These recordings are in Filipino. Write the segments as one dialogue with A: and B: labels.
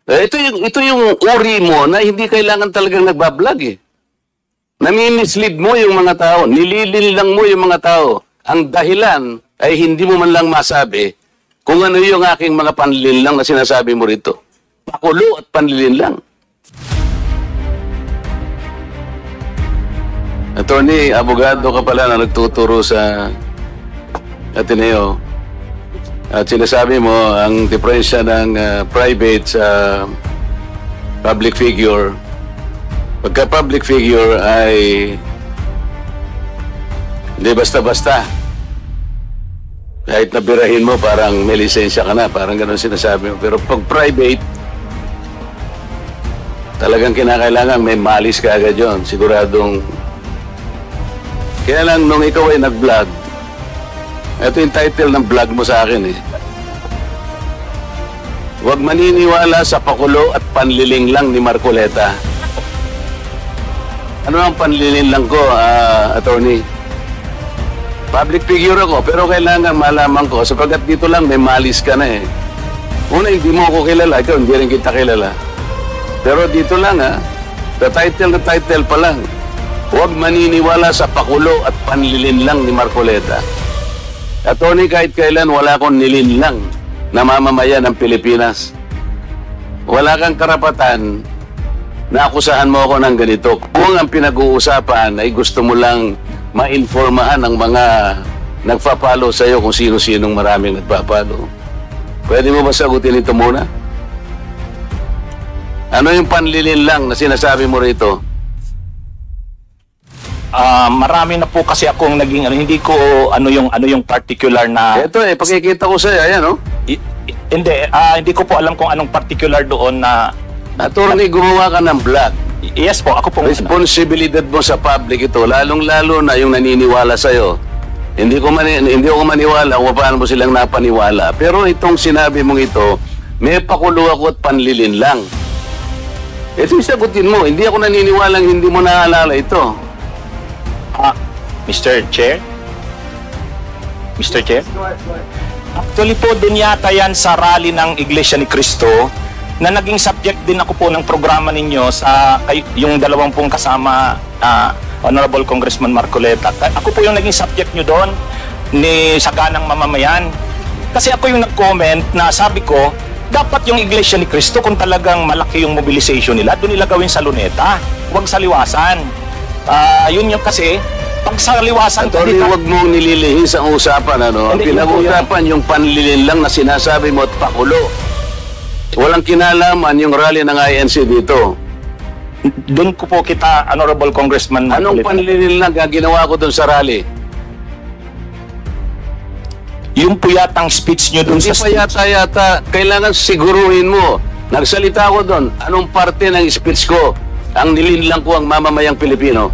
A: Ito yung uri mo na hindi kailangan talagang nagbablog eh. Nami-mislead mo yung mga tao, nililin lang mo yung mga tao. Ang dahilan ay hindi mo man lang masabi kung ano yung aking mga panlilin lang na sinasabi mo rito. Pakulo at panlilin lang. Attorney, abogado ka pala na nagtuturo sa Ateneo. At sinasabi mo, ang diferensya ng private sa public figure, pagka public figure ay hindi basta-basta. Kahit nabirahin mo, parang may lisensya ka na, parang gano'n sinasabi mo. Pero pag private, talagang kinakailangan may malis ka agad yun. Siguradong, kaya lang nung ikaw ay nag-vlog, ito yung title ng vlog mo sa akin eh. Huwag maniniwala sa pakulo at panliling lang ni Marcoleta. Ano ang panliling lang ko, attorney? Public figure ako, pero kailangan malaman ko, sapagkat dito lang may malis ka na eh. Una, hindi mo ako kilala, ikaw hindi rin kita kilala. Pero dito lang the title pa lang. Huwag maniniwala sa pakulo at panlilin lang ni Marcoleta. Attorney, kahit kailan wala akong nilinlang na mamamayan ng Pilipinas. Wala kang karapatan na akusahan mo ako ng ganito. Kung ang pinag-uusapan ay gusto mo lang ma-informahan ang mga nagpapalo sa iyo kung sino-sinong maraming nagpapalo. Pwede mo ba sagutin ito muna? Ano yung panlilin lang na sinasabi mo rito?
B: Marami na po kasi akong naging hindi ko ano yung particular na.
A: Ito pakikita ko sa iyo, ayan
B: hindi ko po alam kung anong particular doon na.
A: Attorney, gumawa ka ng vlog.
B: Yes po, ako po.
A: Responsibilidad mo sa public ito, lalong-lalo na yung naniniwala sa iyo. Hindi ko maniwala kung paano mo silang napaniwala. Pero itong sinabi mong ito, may pakulo ako at panlilin lang. Ito yung sagutin mo, hindi ako naniniwalang hindi mo naalala ito.
B: Mr. Chair? Mr. Chair? Actually po, dun yata yan sa rally ng Iglesia ni Cristo na naging subject din ako po ng programa ninyo sa yung dalawang pong kasama Honorable Congressman Marcoleta. Ako po yung naging subject nyo doon ni Saganang Mamamayan. Kasi ako yung nag-comment na sabi ko, dapat yung Iglesia ni Cristo kung talagang malaki yung mobilization nila, doon nila gawin sa Luneta, huwag sa Liwasan. Yun yung kasi, pag sa Liwasan...
A: Attorney, huwag mong nililihis ang usapan, ano? Ang pinag-usapan yung panlilin lang na sinasabi mo at pakulo. Walang kinalaman yung rally ng INC dito.
B: Doon ko po kita, Honorable Congressman...
A: Anong panlilin lang ginawa ko doon sa rally?
B: Yung po yatang speech nyo doon sa
A: speech. Hindi pa yata, kailangan siguruhin mo. Nagsalita ko doon, anong parte ng speech ko ang nilinlang ko ang mamamayang Pilipino?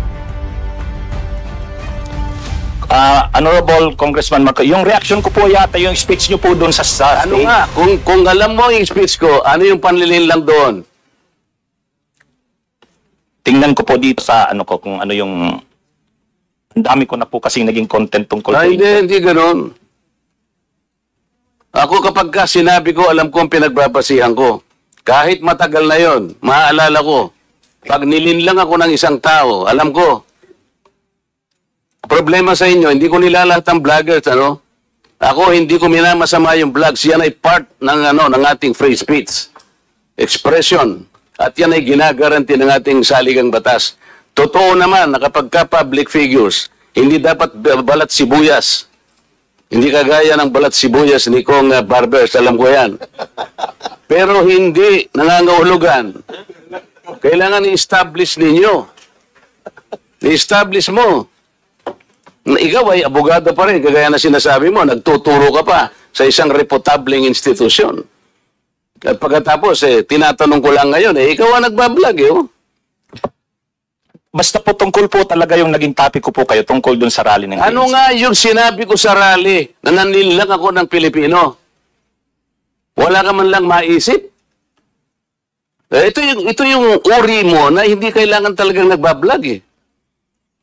B: Honorable Congressman Marco, yung reaction ko po yata yung speech nyo po doon sa
A: ano state. Nga, kung alam mo yung speech ko, ano yung panlilinlang doon?
B: Tingnan ko po dito sa ano ko, kung ano yung... Ang dami ko na po kasing naging content tungkol po.
A: Hindi ganoon. Ako kapag sinabi ko, alam ko ang pinagbabasihan ko. Kahit matagal na yon, maaalala ko. Pag nilinlang ako ng isang tao, alam ko. Problema sa inyo, hindi ko nilalahat ang vloggers, ano? Ako, hindi ko minamasama yung vlogs. Yan ay part ng ating free speech. Expression. At yan ay ginagaranti ng ating saligang batas. Totoo naman na kapag ka-public figures, hindi dapat balat sibuyas. Hindi kagaya ng balat sibuyas ni Kong Barbers, alam ko yan. Pero hindi nangangahulugan. Kailangan i-establish ninyo. I-establish mo. Ikaw ay abogado pa rin, kagaya na sinasabi mo, nagtuturo ka pa sa isang reputabling institusyon. At pagkatapos, tinatanong ko lang ngayon, ikaw ang nagbablog,
B: Basta po tungkol po talaga yung naging topic ko po kayo tungkol dun sa rally ng
A: Ano nga yung sinabi ko sa rally na nanilang ako ng Pilipino? Wala ka man lang maisip? Ito yung uri mo na hindi kailangan talagang nagbablog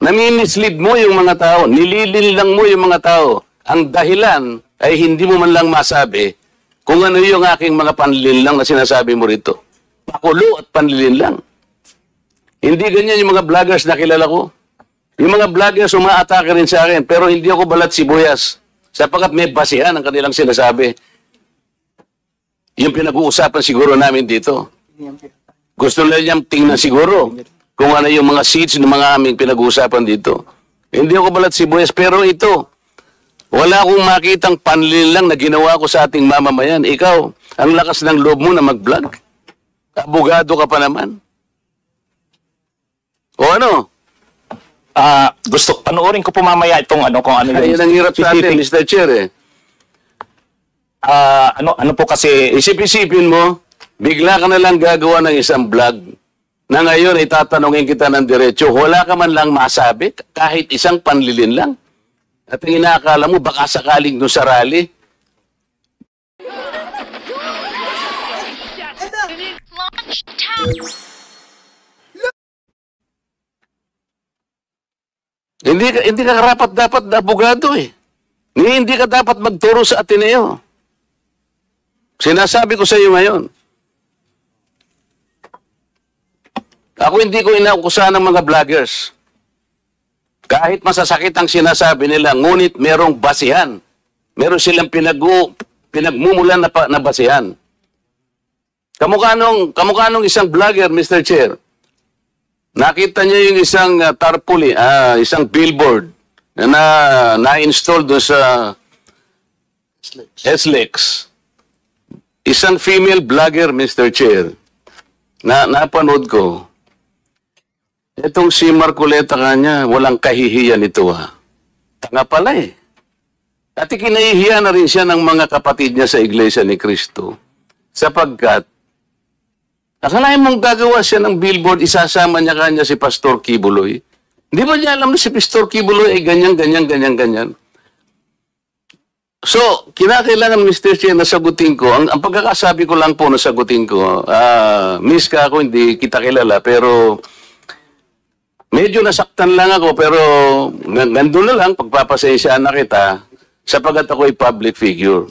A: Nami-mislead mo yung mga tao, nililin lang mo yung mga tao. Ang dahilan ay hindi mo man lang masabi kung ano yung aking mga panlilin lang na sinasabi mo rito. pakulo at panlilin lang. Hindi ganyan yung mga vloggers na kilala ko. Yung mga vloggers umaatake rin sa akin, pero hindi ako balat sibuyas. Sapagkat may basihan ang kanilang sinasabi. Yung pinag-uusapan siguro namin dito. Gusto nila niyang tingnan siguro kung ano yung mga seeds ng mga aming pinag-uusapan dito. Hindi ako balat sibuyas, pero ito, wala akong makitang panlilin lang na ginawa ko sa ating mamamayan. Ikaw, ang lakas ng loob mo na mag-vlog. Abogado ka pa naman. O ano?
B: Gusto, panoorin ko po mamaya itong ano, kung ano
A: Ayun ang hirap sa atin, Mr. Chair eh.
B: Ano po kasi,
A: Isip-isipin mo, bigla ka na lang gagawa ng isang vlog na ngayon ay tatanungin kita ng diretso, wala ka man lang masabi, kahit isang panlilin lang. At ang inaakala mo, baka sakaling doon sa rally,
C: Launch tab.
A: hindi ka karapat dapat na abogado eh. Hindi ka dapat magturo sa Ateneo. Sinasabi ko sa iyo ngayon. Ako hindi ko inaukusahan ng mga vloggers. Kahit masasakit ang sinasabi nila, ngunit merong basihan. Meron silang pinagmumulan na basihan. Kamukha nung isang vlogger, Mr. Chair. Nakita niya yung isang tarpaulin, isang billboard na na-install doon sa SLEX. Isang female vlogger, Mr. Chair, na napanood ko. Itong si Marcoleta kanya, walang kahihiyan ito ha. Tanga pala eh. At ikinahihiya na rin siya ng mga kapatid niya sa Iglesia ni Cristo. Sapagkat, akalain mong gagawa siya ng billboard, isasama niya kanya si Pastor Kibuloy. Hindi ba niya alam na si Pastor Kibuloy ay ganyan. So, kinakailangan, Mr. Chair, na sagutin ko. Ang pagkakasabi ko lang po na sagutin ko, miss ka ako, hindi kita kilala, pero medyo nasaktan lang ako, pero nandun na lang, pagpapasensyaan na kita, sapagat ako ay public figure.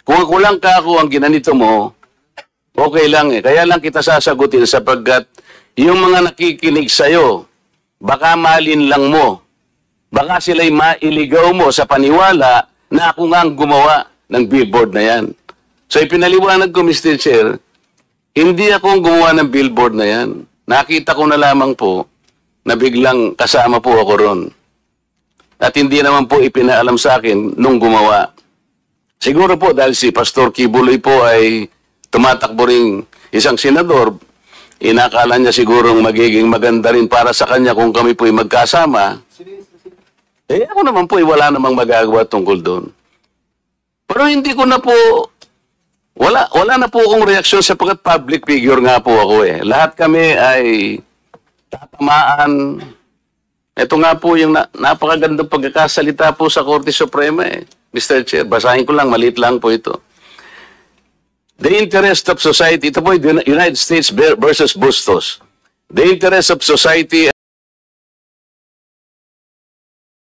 A: Kung ako lang ka ako ang ginanito mo, okay lang eh. Kaya lang kita sasagutin sapagkat yung mga nakikinig sa'yo, baka malin lang mo. Baka sila'y mailigaw mo sa paniwala na ako nga ang gumawa ng billboard na yan. So ipinaliwanag ko, Mr. Chair, hindi ako ang gumawa ng billboard na yan. Nakita ko na lamang po na biglang kasama po ako ron. At hindi naman po ipinaalam sa akin nung gumawa. Siguro po dahil si Pastor Kibuloy po ay tumatakbo ring isang senador, inakala niya sigurong magiging maganda rin para sa kanya kung kami po'y magkasama. Eh ako naman po'y wala namang magagawa tungkol doon. Pero hindi ko na po, wala na po akong reaksyon sapagkat public figure nga po ako eh. Lahat kami ay tatamaan. Ito nga po yung napakagandang pagkakasalita po sa Korte Suprema eh. Mr. Chair, basahin ko lang, maliit lang po ito. The interest of society, ito po yung United States versus Bustos. The interest of society